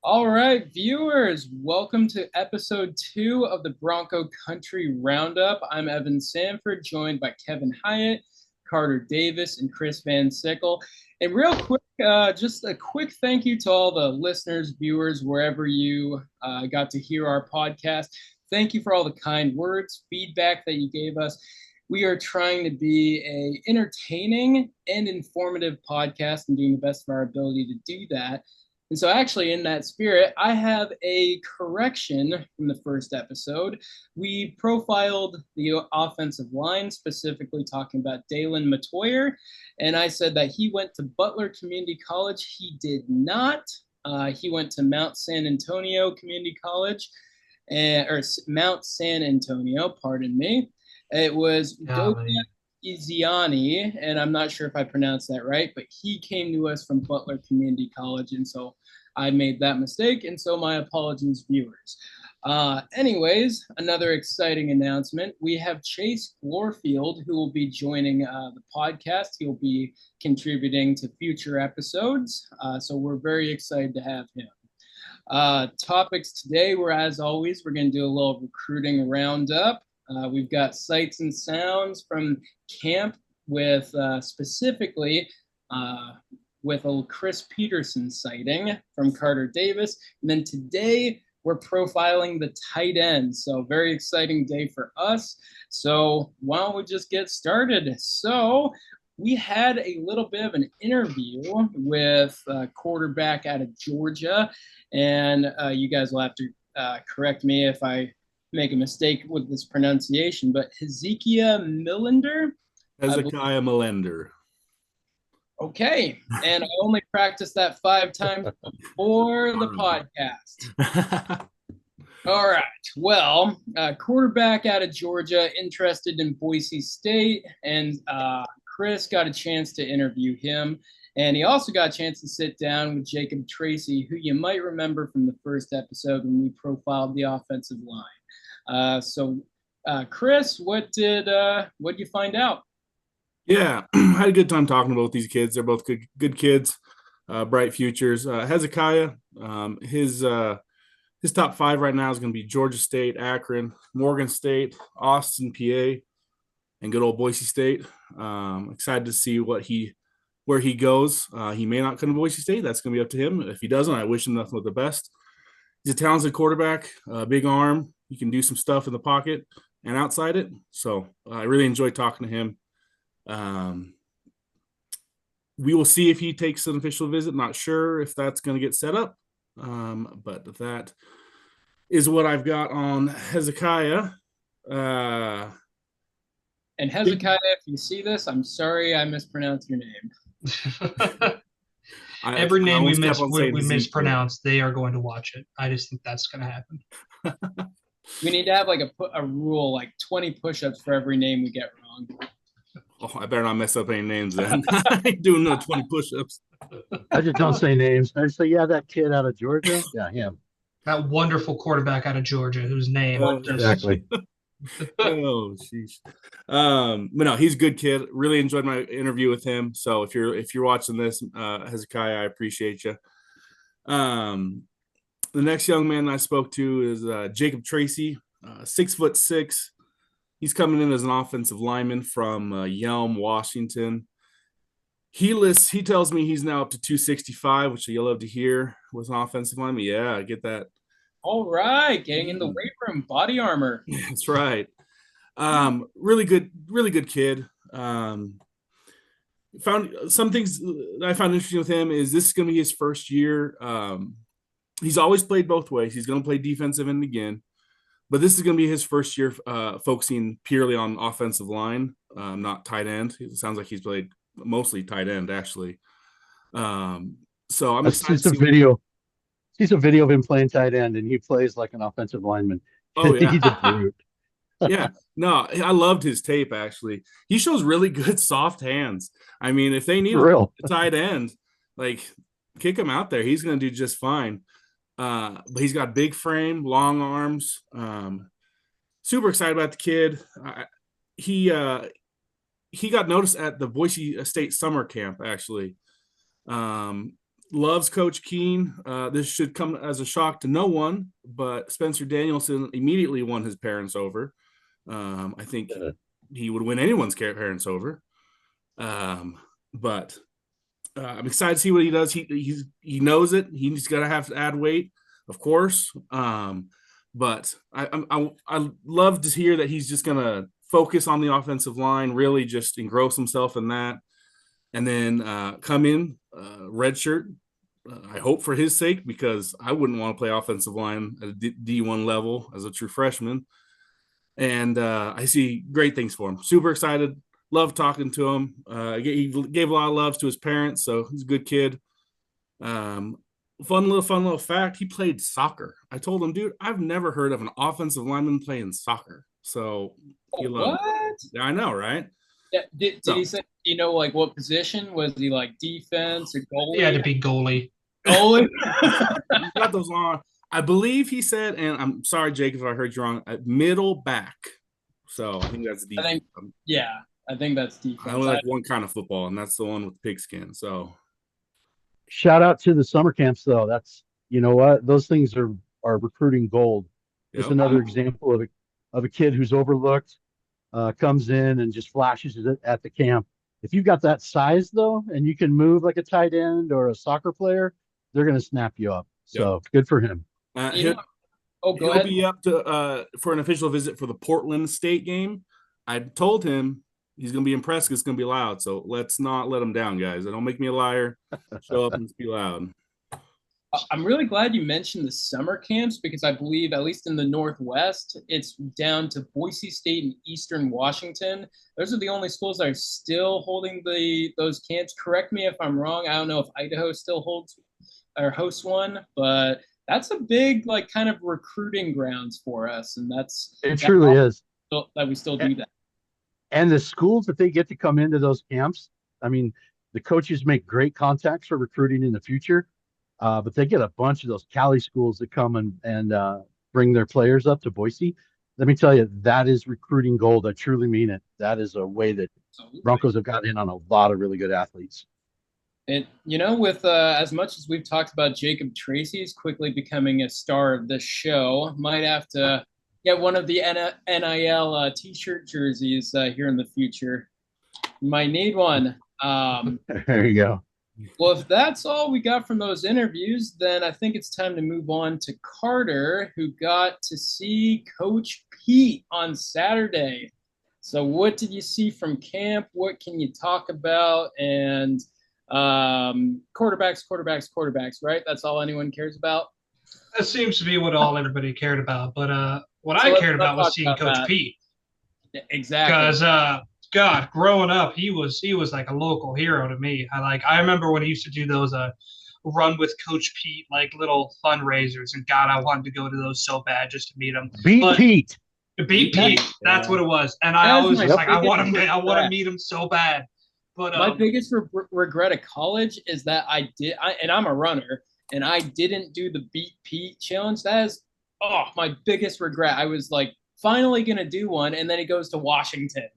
All right, viewers, welcome to episode 2 of the Bronco Country Roundup. I'm Evan Sanford, joined by Kevin Hyatt, Karter Davis, and Chris Van Sickle. And real quick, just a quick thank you to all the listeners, viewers, wherever you got to hear our podcast. Thank you for all the kind words, feedback that you gave us. We are trying to be a entertaining and informative podcast and doing the best of our ability to do that. And so, actually, in that spirit, I have a correction from the first episode. We profiled the offensive line, specifically talking about Dalen Matoyer. And I said that he went to Butler Community College. He did not. He went to Mount San Antonio Community College, or Mount San Antonio, pardon me. It was Doga Iziani, and I'm not sure if I pronounced that right, but he came to us from Butler Community College, and so I made that mistake, and so my apologies, viewers. Anyways, another exciting announcement. We have Chase Glorfield, who will be joining the podcast. He'll be contributing to future episodes, so we're very excited to have him. Topics today, as always, we're going to do a little recruiting roundup. We've got sights and sounds from camp with specifically with a Chris Peterson sighting from Karter Davis. And then today we're profiling the tight end. So very exciting day for us. So why don't we just get started? So we had a little bit of an interview with a quarterback out of Georgia. And you guys will have to correct me if I make a mistake with this pronunciation, but Hezekiah Millender. Hezekiah Millender. Okay, and I only practiced that 5 times before the podcast. All right, well, quarterback out of Georgia, interested in Boise State, and Chris got a chance to interview him. And he also got a chance to sit down with Jacob Tracy, who you might remember from the first episode when we profiled the offensive line. Chris, what did you find out? Yeah, I had a good time talking about these kids. They're both good kids, bright futures. Hezekiah, his top 5 right now is going to be Georgia State, Akron, Morgan State, Austin, PA, and good old Boise State. Excited to see where he goes. He may not come to Boise State. That's going to be up to him. If he doesn't, I wish him nothing but the best. He's a talented quarterback, big arm. He can do some stuff in the pocket and outside it. So I really enjoyed talking to him. We will see if he takes an official visit. Not sure if that's going to get set up. But that is what I've got on Hezekiah. And Hezekiah, if you see this, I'm sorry I mispronounced your name. Every name we mispronounce, they are going to watch it. I just think that's going to happen. We need to have like a rule, like 20 push-ups for every name we get wrong. Oh, I better not mess up any names then. I ain't doing no 20 push-ups. I just don't say names. I just say, yeah, that kid out of Georgia. Yeah, him. That wonderful quarterback out of Georgia whose name. Exactly. Oh, sheesh. But no, he's a good kid. Really enjoyed my interview with him. So if you're watching this, Hezekiah, I appreciate you. The next young man I spoke to is Jacob Tracy, 6'6". He's coming in as an offensive lineman from Yelm, Washington. He tells me he's now up to 265, which you'll love to hear with an offensive lineman. Yeah, I get that. All right, getting in the weight room, body armor. That's right. Really good kid. Found some things that I found interesting with him is this is going to be his first year. He's always played both ways. He's going to play defensive end again. But this is going to be his first year focusing purely on offensive line, not tight end. It sounds like he's played mostly tight end, actually. So I'm excited to see video. He's a video of him playing tight end, and he plays like an offensive lineman. Oh, yeah. He's a brute. Yeah. No, I loved his tape, actually. He shows really good soft hands. I mean, if they need a tight end, like, kick him out there. He's going to do just fine. But he's got big frame, long arms. Super excited about the kid. He got noticed at the Boise State summer camp, actually. loves Coach Keene. This should come as a shock to no one, but Spencer Danielson immediately won his parents over. I think he would win anyone's parents over. But I'm excited to see what he does. He knows it. He's going to have to add weight, of course. But I love to hear that he's just going to focus on the offensive line, really just engross himself in that, and then come in redshirt. I hope for his sake, because I wouldn't want to play offensive line at a D1 level as a true freshman. And I see great things for him. Super excited. Love talking to him. He gave a lot of love to his parents, so he's a good kid. Fun little fact, he played soccer. I told him, dude, I've never heard of an offensive lineman playing soccer. So he loved it. Yeah, I know, right? Yeah. Did he say, like what position? Was he like defense or goalie? He had to be goalie. Goalie? He got those on. I believe he said, and I'm sorry, Jake, if I heard you wrong, middle back. So I think that's defense. I think that's defense. I only like one kind of football, and that's the one with pigskin. So shout out to the summer camps, though. That's, you know what, those things are recruiting gold. Just another example of a kid who's overlooked, comes in and just flashes it at the camp. If you've got that size, though, and you can move like a tight end or a soccer player, they're going to snap you up. So good for him. He'll be up to for an official visit for the Portland State game. I told him he's going to be impressed. It's going to be loud. So let's not let him down, guys. Don't make me a liar. Show up and be loud. I'm really glad you mentioned the summer camps, because I believe, at least in the Northwest, it's down to Boise State and Eastern Washington. Those are the only schools that are still holding those camps. Correct me if I'm wrong. I don't know if Idaho still holds or hosts one, but that's a big kind of recruiting grounds for us, and it truly is that we still do that. And the schools that they get to come into those camps, I mean, the coaches make great contacts for recruiting in the future. But they get a bunch of those Cali schools that come and bring their players up to Boise. Let me tell you, that is recruiting gold. I truly mean it. That is a way that Broncos have gotten in on a lot of really good athletes. And, with as much as we've talked about Jacob Tracy's quickly becoming a star of this show, might have to get one of the NIL T-shirt jerseys here in the future. Might need one. There you go. Well, if that's all we got from those interviews, then I think it's time to move on to Karter, who got to see Coach Pete on Saturday. So what did you see from camp? What can you talk about? And quarterbacks, right? That's all anyone cares about? That seems to be what everybody cared about. But what I cared about was seeing Coach Pete. Exactly. Because God, growing up, he was like a local hero to me. I remember when he used to do those run with Coach Pete, like little fundraisers, and God, I wanted to go to those so bad just to meet him. Beat Pete. That's what it was. And I always was like, I want to meet him so bad. But my biggest regret at college is that and I'm a runner, and I didn't do the Beat Pete challenge. That is my biggest regret. I was like finally gonna do one, and then it goes to Washington.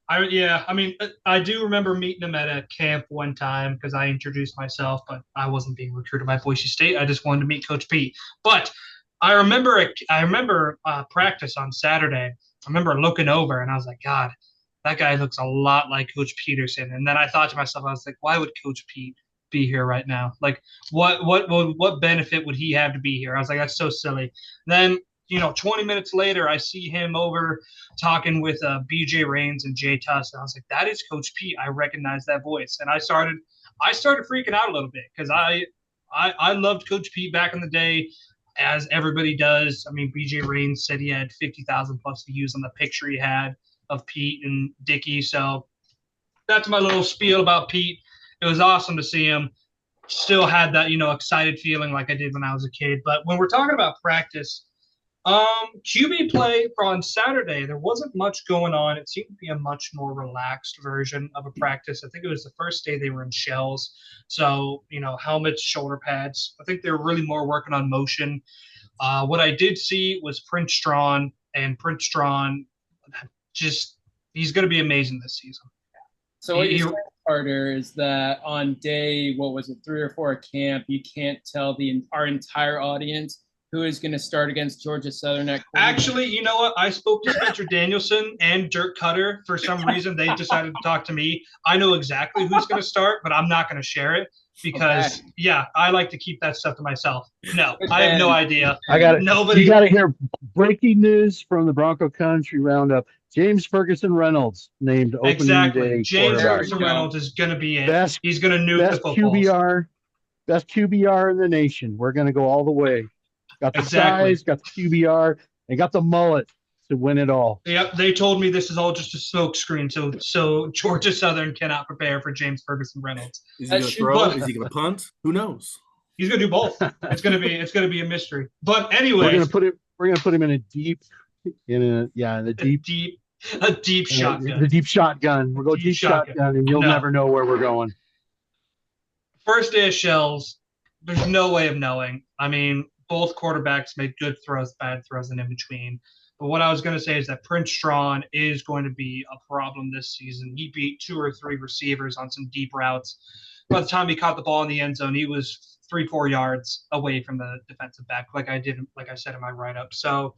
I do remember meeting him at a camp one time because I introduced myself, but I wasn't being recruited by Boise State. I just wanted to meet Coach Pete. But I remember practice on Saturday. I remember looking over and I was like, God, that guy looks a lot like Coach Peterson. And then I thought to myself, I was like, why would Coach Pete be here right now? Like, what benefit would he have to be here? I was like, that's so silly. Then 20 minutes later, I see him over talking with BJ Rains and Jay Tuss. And I was like, that is Coach Pete. I recognize that voice. And I started freaking out a little bit because I loved Coach Pete back in the day, as everybody does. I mean, BJ Rains said he had 50,000 plus views on the picture he had of Pete and Dickie. So that's my little spiel about Pete. It was awesome to see him. Still had that, excited feeling like I did when I was a kid. But when we're talking about practice, QB play on Saturday, there wasn't much going on. It seemed to be a much more relaxed version of a practice. I think it was the first day they were in shells. So, helmets, shoulder pads. I think they were really more working on motion. What I did see was Prince Strawn, and Prince Strawn he's going to be amazing this season. So what you're saying, Carter, is that on day, what was it, 3 or 4 at camp, you can't tell our entire audience who is going to start against Georgia Southern at quarterback? Actually, you know what? I spoke to Spencer Danielson and Dirk Cutter. For some reason, they decided to talk to me. I know exactly who's going to start, but I'm not going to share it because, yeah, I like to keep that stuff to myself. No, I have no idea. I got it. Nobody. You got to hear breaking news from the Bronco Country Roundup. James Ferguson Reynolds named opening day. James Ferguson Reynolds is going to be it. He's going to nuke the footballs. Best QBR in the nation. We're going to go all the way. Got the size, got the QBR, and got the mullet to win it all. Yep, they told me this is all just a smoke screen, so Georgia Southern cannot prepare for James Ferguson Reynolds. Is he going to throw? Is he going to punt? Who knows? He's going to do both. It's going to be a mystery. But anyway, we're going to put him in a deep shotgun. The deep shotgun. We'll go deep shotgun, and you'll never know where we're going. First day of shells. There's no way of knowing. I mean, both quarterbacks made good throws, bad throws, and in between. But what I was going to say is that Prince Strawn is going to be a problem this season. He beat 2 or 3 receivers on some deep routes. By the time he caught the ball in the end zone, he was 3-4 yards away from the defensive back, like I said in my write-up. So,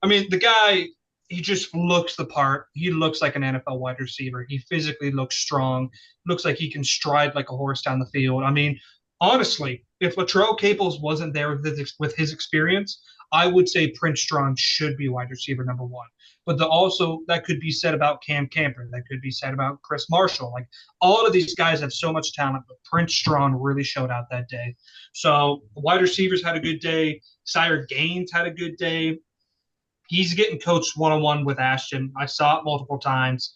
I mean, the guy, he just looks the part. He looks like an NFL wide receiver. He physically looks strong. Looks like he can stride like a horse down the field. I mean, honestly, if Latrell Caples wasn't there with his experience, I would say Prince Strawn should be wide receiver number 1. But that could be said about Cam Camper. That could be said about Chris Marshall. Like, all of these guys have so much talent, but Prince Strawn really showed out that day. So wide receivers had a good day. Sire Gaines had a good day. He's getting coached one-on-one with Ashton. I saw it multiple times.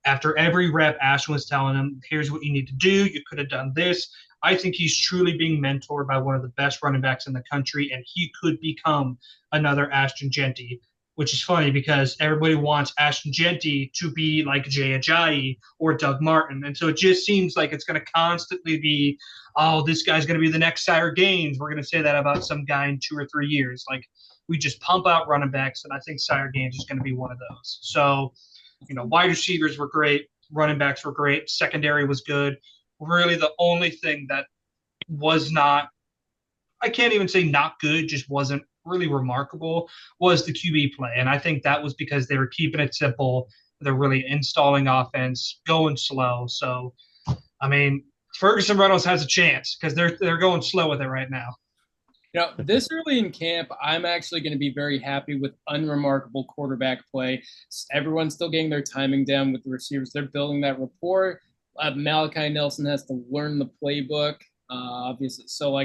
After every rep, Ashton was telling him, here's what you need to do. You could have done this. I think he's truly being mentored by one of the best running backs in the country, and he could become another Ashton Genty, which is funny because everybody wants Ashton Genty to be like Jay Ajayi or Doug Martin. And so it just seems like it's going to constantly be, oh, this guy's going to be the next Sire Gaines. We're going to say that about some guy in 2 or 3 years. Like, we just pump out running backs, and I think Sire Gaines is going to be one of those. So, wide receivers were great. Running backs were great. Secondary was good. Really, the only thing that was not, I can't even say not good, just wasn't really remarkable, was the QB play. And I think that was because they were keeping it simple. They're really installing offense, going slow. So, I mean, Ferguson Reynolds has a chance because they're going slow with it right now. This early in camp, I'm actually going to be very happy with unremarkable quarterback play. Everyone's still getting their timing down with the receivers. They're building that rapport. Malachi Nelson has to learn the playbook, obviously. So,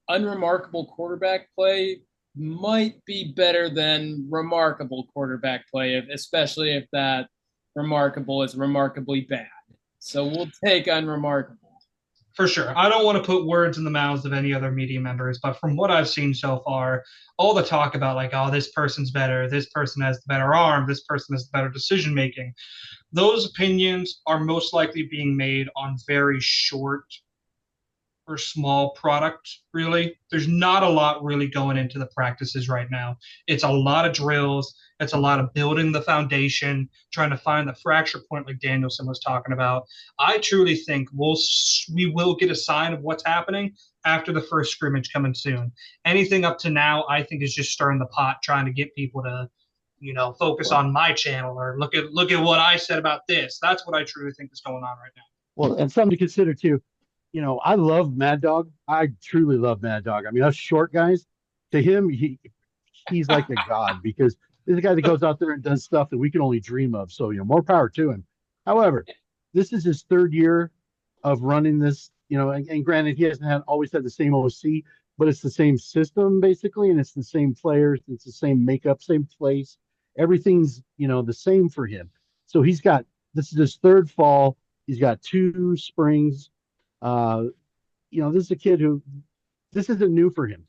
unremarkable quarterback play might be better than remarkable quarterback play, especially if that remarkable is remarkably bad. So we'll take unremarkable. For sure. I don't want to put words in the mouths of any other media members, but from what I've seen so far, all the talk about oh, this person's better, this person has the better arm, this person has the better decision making, those opinions are most likely being made on very short or small product, really. There's not a lot really going into the practices right now. It's a lot of drills. It's a lot of building the foundation, trying to find the fracture point like Danielson was talking about. I truly think we will get a sign of what's happening after the first scrimmage coming soon. Anything up to now, I think, is just stirring the pot, trying to get people to, focus on my channel or look at what I said about this. That's what I truly think is going on right now. Well, and something to consider too. I love Mad Dog. I truly love Mad Dog. I mean, us short guys, to him, he's like a god because he's a guy that goes out there and does stuff that we can only dream of. So, more power to him. However, this is his 3rd year of running this, and granted, he hasn't always had the same OC, but it's the same system basically, and it's the same players, it's the same makeup, same place. Everything's, the same for him. So this is his 3rd fall. He's got 2 springs. This is a kid who, this isn't new for him.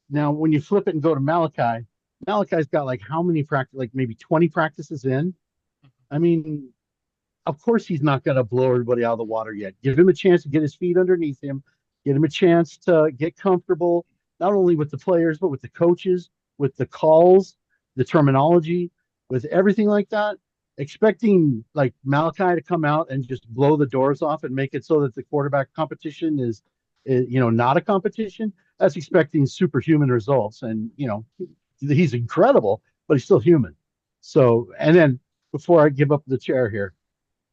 Now, when you flip it and go to Malachi's got how many practice, maybe 20 practices in. I mean, of course he's not going to blow everybody out of the water yet. Give him a chance to get his feet underneath him. Get him a chance to get comfortable, not only with the players, but with the coaches, with the calls, the terminology, with everything like that. expecting like Malachi to come out and just blow the doors off and make it so that the quarterback competition is not a competition. That's expecting superhuman results, and he's incredible, but he's still human. So, and then before I give up the chair here,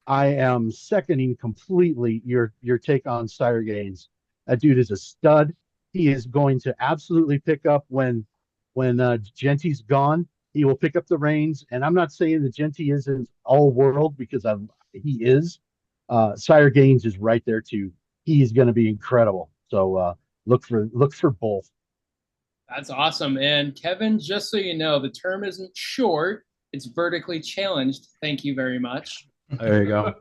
I am seconding completely your take on Sire Gaines. That dude is a stud. He is going to absolutely pick up when Genty's gone. He will pick up the reins, and I'm not saying that Genty isn't all world because he is. Sire Gaines is right there too. He's going to be incredible. So look for both. That's awesome. And Kevin, just so you know, the term isn't short, it's vertically challenged. Thank you very much. There you go.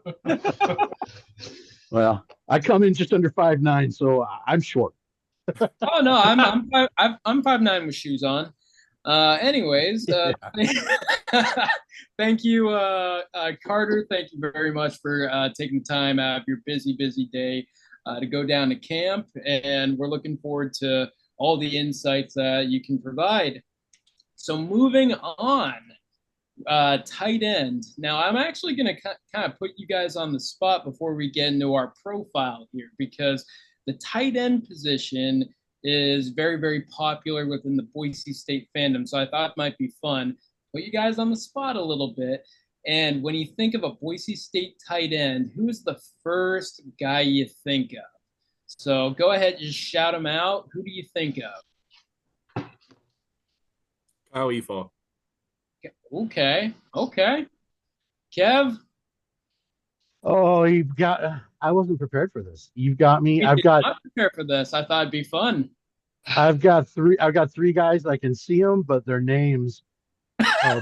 Well, I come in just under 5'9", so I'm short. Oh no, I'm 5'9" with shoes on. Anyways, thank you, Karter. Thank you very much for taking the time out of your busy day to go down to camp, and we're looking forward to all the insights that you can provide. So moving on, tight end. Now I'm actually going to kind of put you guys on the spot before we get into our profile here, because the tight end position is very popular within the Boise State fandom. So I thought it might be fun, put you guys on the spot a little bit. And when you think of a Boise State tight end, who's the first guy you think of? So go ahead, just shout them out. Who do you think of? Kyle Efall. Okay. Kev? Oh, I wasn't prepared for this. You've got me. I'm not prepared for this. I thought it'd be fun. I've got three guys. I can see them, but their names.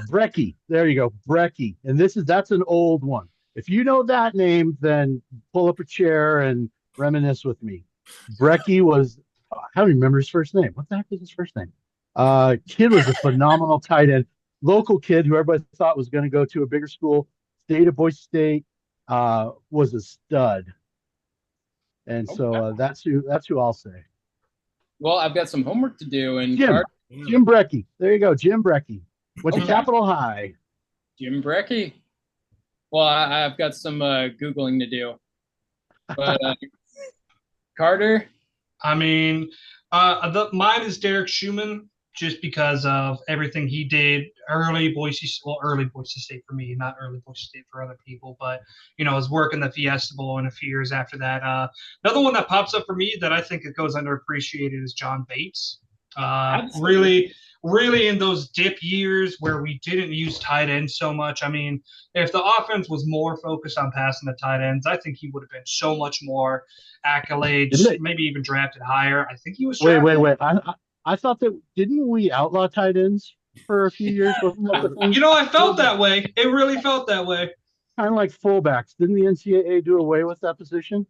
Brecky. There you go. Brecky. And that's an old one. If you know that name, then pull up a chair and reminisce with me. Brecky was, I don't remember his first name. What the heck is his first name? Kid was a phenomenal tight end. Local kid who everybody thought was going to go to a bigger school. Stayed at Boise State. Was a stud. And so that's who I'll say. Well, I've got some homework to do. And Jim Brecky. There you go. Jim Brecky. Went to Capitol High. Jim Brecky. Well, I've got some Googling to do. But Karter? I mean, mine is Derek Schumann, just because of everything he did early Boise State for me, not early Boise State for other people, but his work in the Fiesta Bowl and a few years after that. Another one that pops up for me that I think it goes underappreciated is John Bates. Really in those dip years where we didn't use tight ends so much. I mean, if the offense was more focused on passing the tight ends, I think he would have been so much more accolades, maybe even drafted higher. I think he was drafted. Wait. I thought that didn't we outlaw tight ends for a few years? Wasn't that the thing? I felt that way. It really felt that way. Kind of like fullbacks. Didn't the NCAA do away with that position?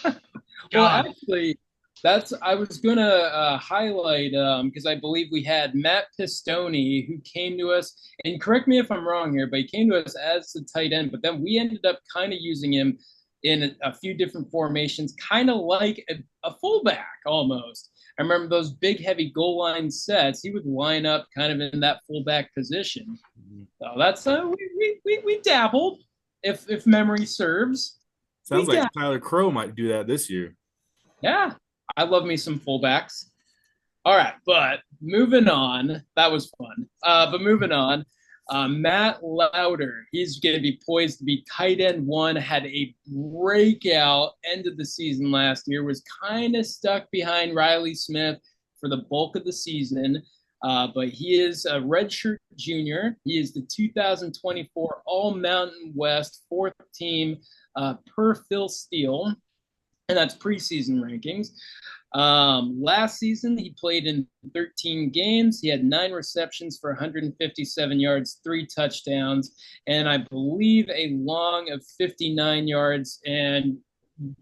Well, actually, I was gonna highlight because I believe we had Matt Pistone who came to us, and correct me if I'm wrong here, but he came to us as the tight end, but then we ended up kind of using him in a few different formations, kind of like a fullback almost. I remember those big, heavy goal line sets. He would line up kind of in that fullback position. So that's we dabbled, if memory serves. Sounds like Tyler Crow might do that this year. Yeah, I love me some fullbacks. All right, but moving on. That was fun. But moving on. Matt Lauder, he's going to be poised to be tight end one, had a breakout end of the season last year, was kind of stuck behind Riley Smith for the bulk of the season, but he is a redshirt junior. He is the 2024 All-Mountain West fourth team per Phil Steele, and that's preseason rankings. Last season, he played in 13 games. He had 9 receptions for 157 yards, 3 touchdowns, and I believe a long of 59 yards. And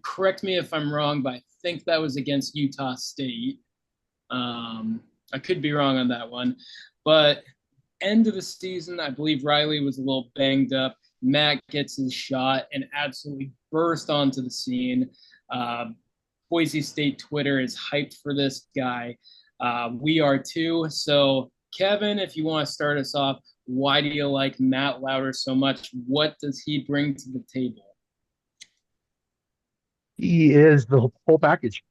correct me if I'm wrong, but I think that was against Utah State. I could be wrong on that one. But end of the season, I believe Riley was a little banged up. Matt gets his shot and absolutely burst onto the scene. Boise State Twitter is hyped for this guy. We are too. So, Kevin, if you want to start us off, Why do you like Matt Lauter so much? What does he bring to the table? He is the whole package,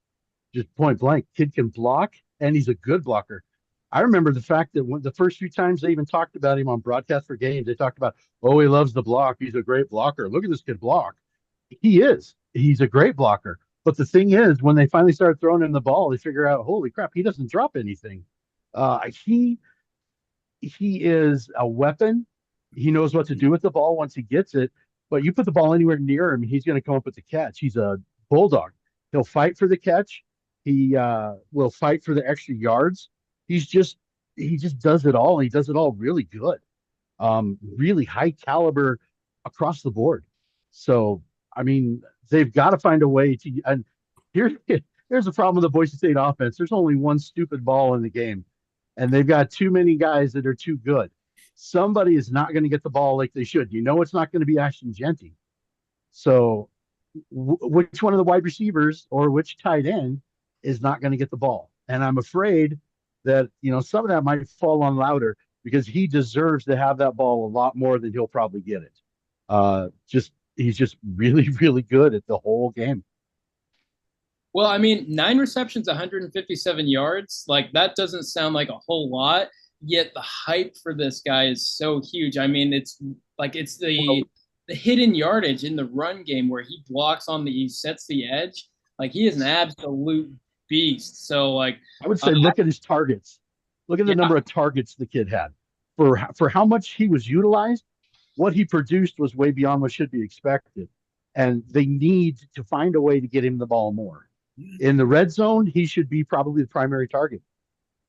just point blank. Kid can block, and he's a good blocker. I remember the fact that when the first few times they even talked about him on broadcast for games, they talked about, oh, he loves the block. He's a great blocker. Look at this kid block. He is. He's a great blocker. But the thing is, when they finally started throwing him the ball, they figure out, holy crap, he doesn't drop anything. He is a weapon. He knows what to do with the ball once he gets it. But you put the ball anywhere near him, he's going to come up with the catch. He's a bulldog. He'll fight for the catch. He will fight for the extra yards. He just does it all. He does it all really good. Really high caliber across the board. So I mean, they've got to find a way to. And here's the problem with the Boise State offense. There's only one stupid ball in the game, and they've got too many guys that are too good. Somebody is not going to get the ball like they should. You know, it's not going to be Ashton Genty. So, which one of the wide receivers or which tight end is not going to get the ball? And I'm afraid that some of that might fall on Lauder because he deserves to have that ball a lot more than he'll probably get it. He's just really, really good at the whole game. Well, I mean, 9 receptions, 157 yards. Like, that doesn't sound like a whole lot, yet the hype for this guy is so huge. I mean, it's the hidden yardage in the run game where he he sets the edge. Like, he is an absolute beast. So, like, I would say look at his targets. Look at the number of targets the kid had. For how much he was utilized, what he produced was way beyond what should be expected. And they need to find a way to get him the ball more. In the red zone, he should be probably the primary target,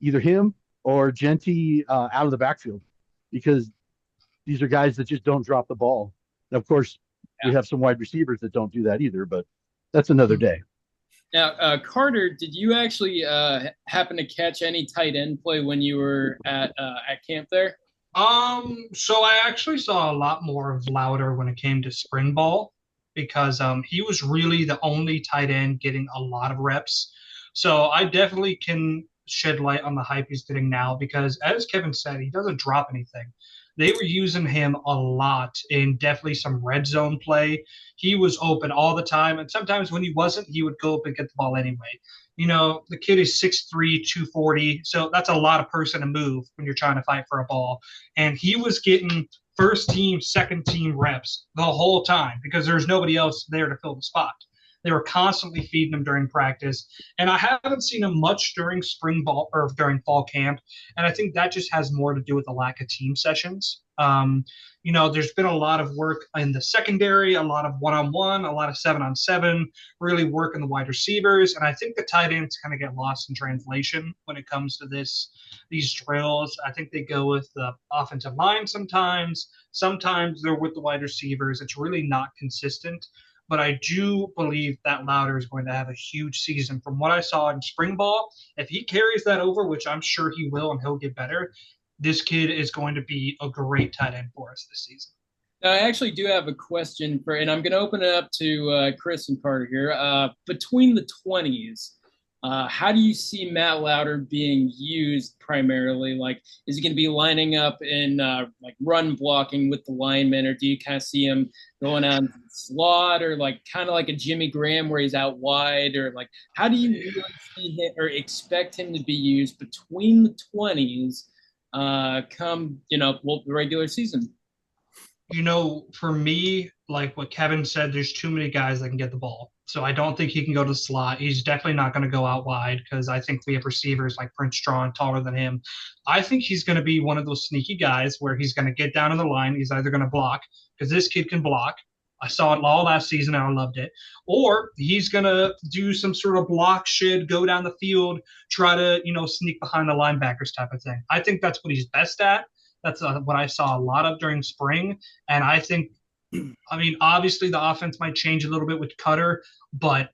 either him or Genty out of the backfield, because these are guys that just don't drop the ball. And of course, we have some wide receivers that don't do that either, but that's another day. Now, Karter, did you actually happen to catch any tight end play when you were at camp there? So I actually saw a lot more of Lauder when it came to spring ball because he was really the only tight end getting a lot of reps. So I definitely can shed light on the hype he's getting now because, as Kevin said, he doesn't drop anything. They were using him a lot in definitely some red zone play. He was open all the time, and sometimes when he wasn't, he would go up and get the ball anyway. The kid is 6'3", 240, so that's a lot of person to move when you're trying to fight for a ball. And he was getting first team, second team reps the whole time because there's nobody else there to fill the spot. They were constantly feeding him during practice. And I haven't seen him much during spring ball or during fall camp. And I think that just has more to do with the lack of team sessions. There's been a lot of work in the secondary, a lot of one-on-one, a lot of 7-on-7, really working the wide receivers. And I think the tight ends kind of get lost in translation when it comes to these drills. I think they go with the offensive line sometimes. Sometimes they're with the wide receivers. It's really not consistent. But I do believe that Lauder is going to have a huge season. From what I saw in spring ball, if he carries that over, which I'm sure he will and he'll get better, this kid is going to be a great tight end for us this season. Now, I actually do have a question and I'm going to open it up to Chris and Karter here. Between the 20s, how do you see Matt Lauder being used primarily? Like, is he going to be lining up in like run blocking with the linemen, or do you kind of see him going out into the slot, or like kind of like a Jimmy Graham where he's out wide, or like how do you really see him or expect him to be used between the 20s come the regular season? For me, like what Kevin said, there's too many guys that can get the ball. So I don't think he can go to the slot. He's definitely not going to go out wide because I think we have receivers like Prince Strong taller than him. I think he's going to be one of those sneaky guys where he's going to get down on the line. He's either going to block because this kid can block. I saw it all last season and I loved it. Or he's going to do some sort of block shit, go down the field, try to, sneak behind the linebackers type of thing. I think that's what he's best at. That's what I saw a lot of during spring. And I think, obviously the offense might change a little bit with Karter, but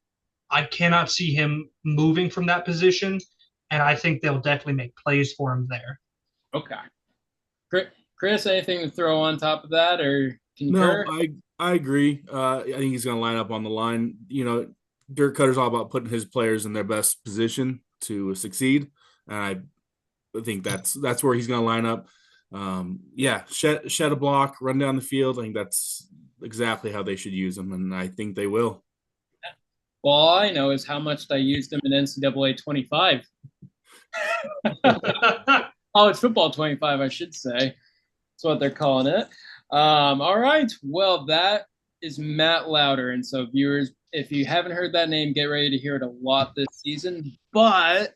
I cannot see him moving from that position. And I think they'll definitely make plays for him there. Okay. Chris, anything to throw on top of that, or concur? No, I agree. I think he's going to line up on the line. Dirk Cutter's all about putting his players in their best position to succeed. And I think that's where he's going to line up. Shed a block, run down the field. I think that's exactly how they should use him, and I think they will. Well, all I know is how much they used him in NCAA 25. College football 25, I should say. That's what they're calling it. All right. Well, that is Matt Lauder. And so, viewers, if you haven't heard that name, get ready to hear it a lot this season. But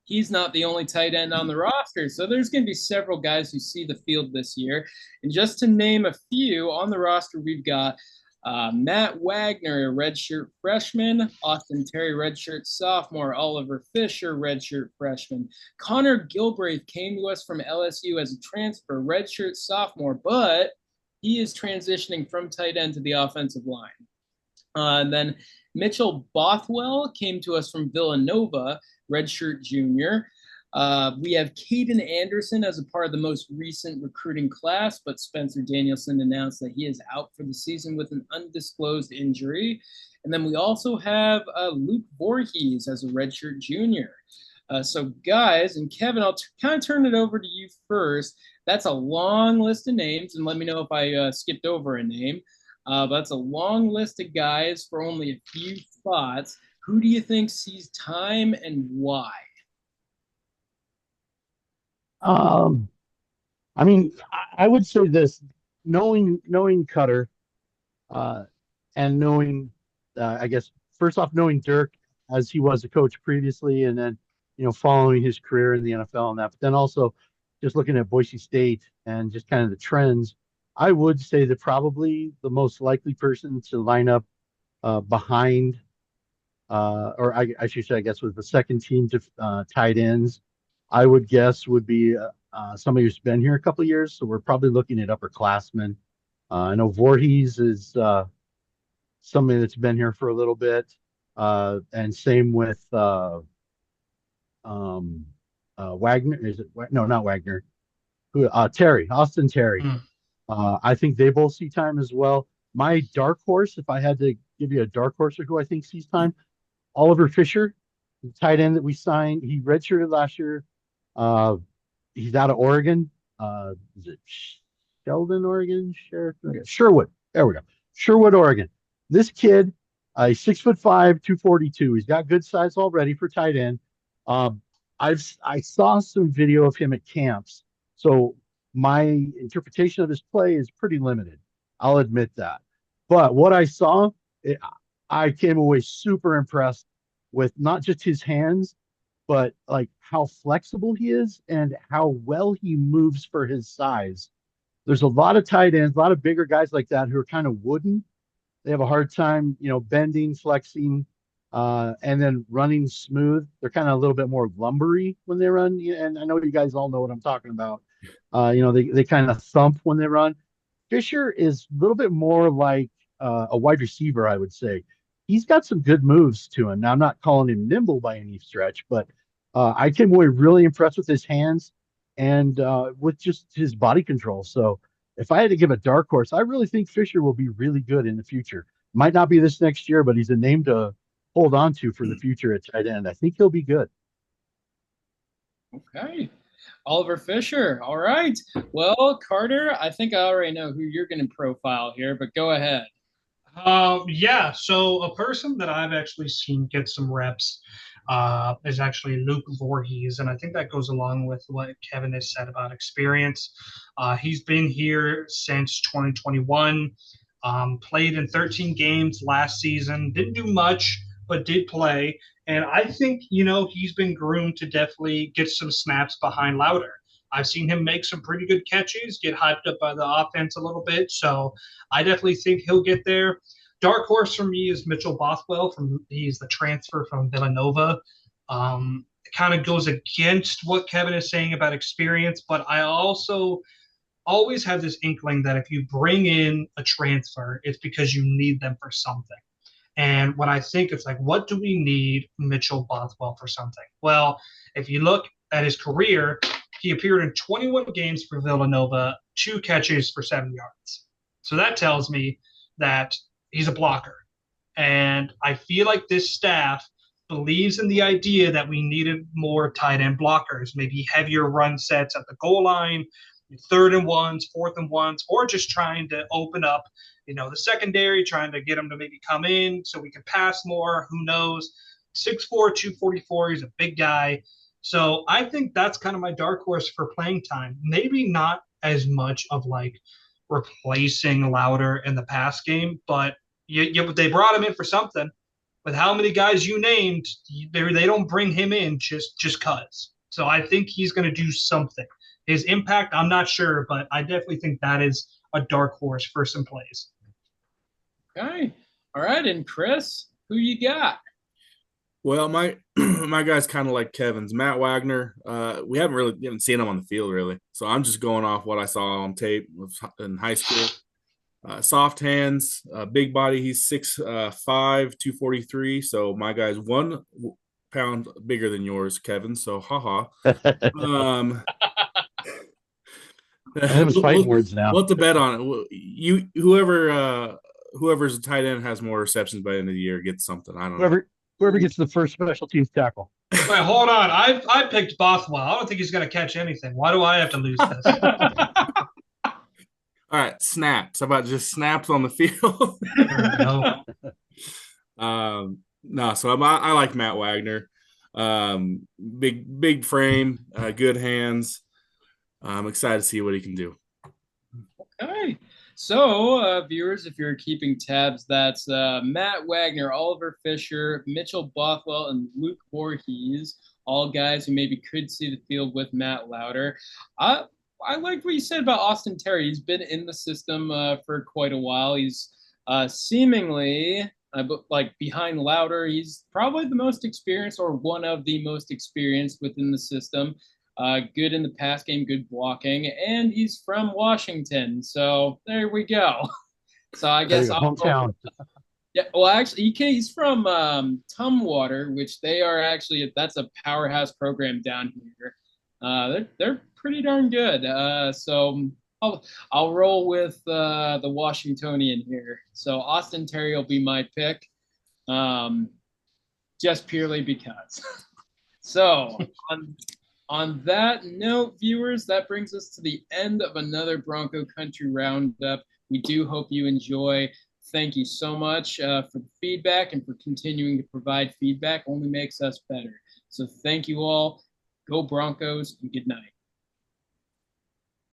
he's not the only tight end on the roster. So there's going to be several guys who see the field this year. And just to name a few on the roster, we've got Matt Wagner, a redshirt freshman. Austin Terry, redshirt sophomore. Oliver Fisher, redshirt freshman. Connor Gilbraith came to us from LSU as a transfer, redshirt sophomore, but he is transitioning from tight end to the offensive line. And then Mitchell Bothwell came to us from Villanova, redshirt junior. We have Caden Anderson as a part of the most recent recruiting class, but Spencer Danielson announced that he is out for the season with an undisclosed injury. And then we also have Luke Voorhees as a redshirt junior. So guys, and Kevin, I'll kind of turn it over to you first. That's a long list of names, and let me know if I skipped over a name. But that's a long list of guys for only a few spots. Who do you think sees time and why? I mean, I would say this: knowing Cutter, and knowing, I guess first off, knowing Dirk as he was a coach previously, and then following his career in the NFL and that, but then also just looking at Boise State and just kind of the trends, I would say that probably the most likely person to line up behind, or I should say, I guess, with the second team to tight ends, I would guess would be somebody who's been here a couple of years. So we're probably looking at upperclassmen. I know Voorhees is somebody that's been here for a little bit, and same with Wagner. Is it? No, not Wagner. Who? Terry, Austin Terry. I think they both see time as well. My dark horse, if I had to give you a dark horse or who I think sees time, Oliver Fisher, the tight end that we signed. He redshirted last year. He's out of Oregon. Is it Sheldon, Oregon? Sherwood. There we go. Sherwood, Oregon. This kid, he's 6'5", 242. He's got good size already for tight end. I saw some video of him at camps, so my interpretation of his play is pretty limited. I'll admit that. But what I saw, I came away super impressed with not just his hands, but like how flexible he is and how well he moves for his size. There's a lot of tight ends, a lot of bigger guys like that who are kind of wooden. They have a hard time, bending, flexing, and then running smooth. They're kind of a little bit more lumbery when they run. And I know you guys all know what I'm talking about. They kind of thump when they run. Fisher is a little bit more like a wide receiver, I would say. He's got some good moves to him. Now, I'm not calling him nimble by any stretch, but I came away really impressed with his hands and with just his body control. So if I had to give a dark horse, I really think Fisher will be really good in the future. Might not be this next year, but he's a name to hold on to for the future at tight end. I think he'll be good. Okay. Oliver Fisher. All right. Well, Karter, I think I already know who you're going to profile here, but go ahead. So a person that I've actually seen get some reps is actually Luke Voorhees, and I think that goes along with what Kevin has said about experience. He's been here since 2021, played in 13 games last season, didn't do much, but did play. And I think, he's been groomed to definitely get some snaps behind Lauder. I've seen him make some pretty good catches, get hyped up by the offense a little bit. So I definitely think he'll get there. Dark horse for me is Mitchell Bothwell. He's the transfer from Villanova. It kind of goes against what Kevin is saying about experience, but I also always have this inkling that if you bring in a transfer, it's because you need them for something. And when I think it's like, what do we need Mitchell Bothwell for something? Well, if you look at his career, he appeared in 21 games for Villanova, 2 catches for 7 yards. So that tells me that he's a blocker. And I feel like this staff believes in the idea that we needed more tight end blockers, maybe heavier run sets at the goal line, third and ones, fourth and ones, or just trying to open up, the secondary, trying to get him to maybe come in so we can pass more. Who knows? 6'4", 244. He's a big guy. So I think that's kind of my dark horse for playing time. Maybe not as much of like replacing Louder in the pass game, but they brought him in for something. With how many guys you named, they don't bring him in just cause. So I think he's going to do something. His impact, I'm not sure, but I definitely think that is a dark horse for some plays. Okay. All right. And Chris, who you got? Well, my my guy's kind of like Kevin's. Matt Wagner. We haven't seen him on the field really, so I'm just going off what I saw on tape in high school. Soft hands, big body. He's 6'5", 243. So my guy's 1 pound bigger than yours, Kevin. So haha. It was fighting words now. We'll have to bet on it. Whoever's a tight end has more receptions by the end of the year gets something. I don't know. Whoever gets the first special teams tackle. Wait, hold on. I picked Bothwell. I don't think he's going to catch anything. Why do I have to lose this? All right, snaps. How about just snaps on the field? No, so I like Matt Wagner. Big frame, good hands. I'm excited to see what he can do. Okay. So, viewers, if you're keeping tabs, that's Matt Wagner, Oliver Fisher, Mitchell Bothwell, and Luke Voorhees, all guys who maybe could see the field with Matt Louder. I like what you said about Austin Terry. He's been in the system for quite a while. He's seemingly like behind Louder. He's probably the most experienced or one of the most experienced within the system. Good in the pass game, good blocking, and he's from Washington. So there we go. So I guess hometown. Yeah, well, actually, he's from Tumwater, which they are that's a powerhouse program down here. They're pretty darn good. So I'll roll with the Washingtonian here. So Austin Terry will be my pick, just purely because. So on that note, viewers, that brings us to the end of another Bronco Country Roundup. We do hope you enjoy. Thank you so much for the feedback and for continuing to provide feedback. Only makes us better. So thank you all. Go Broncos and good night.